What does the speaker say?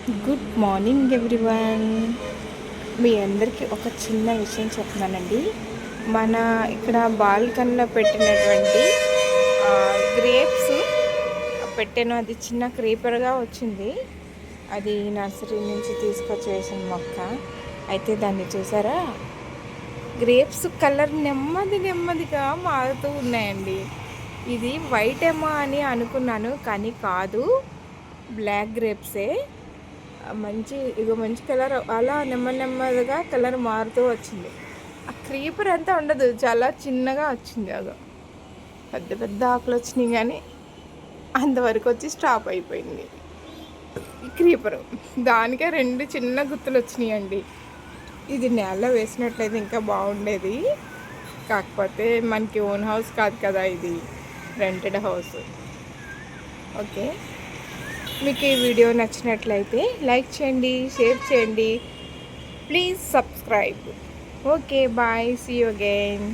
Good morning everyone. మీ అందరికీ ఒక చిన్న విషయం చెప్తున్నానండి. మన ఇక్కడ బాల్కనీలో పెట్టినటువంటి గ్రేప్స్ పెట్టాను. అది చిన్న క్రీపర్గా వచ్చింది. అది నర్సరీ నుంచి తీసుకొచ్చి వేసిన మొక్క. అయితే దాన్ని చూసారా, గ్రేప్స్ కలర్ నెమ్మదిగా మారుతూ ఉన్నాయండి. ఇది వైట్ ఏమో అని అనుకున్నాను, కానీ కాదు, బ్లాక్ గ్రేప్సే. మంచి కలర్ అలా నెమ్మదిగా కలర్ మారుతూ వచ్చింది. ఆ క్రీపర్ అంతా ఉండదు, చాలా చిన్నగా వచ్చింది. అదో పెద్ద ఆకులు వచ్చినాయి, కానీ అంతవరకు వచ్చి స్టాప్ అయిపోయింది ఈ క్రీపరు. దానికే 2 చిన్న గుత్తులు వచ్చినాయండి. ఇది నేలలో వేసినట్లయితే ఇంకా బాగుండేది. కాకపోతే మనకి ఓన్ హౌస్ కాదు కదా, ఇది రెంటెడ్ హౌస్. ఓకే, మీకు ఈ వీడియో నచ్చినట్లయితే లైక్ చేయండి, షేర్ చేయండి, please subscribe. Okay, bye, see you again.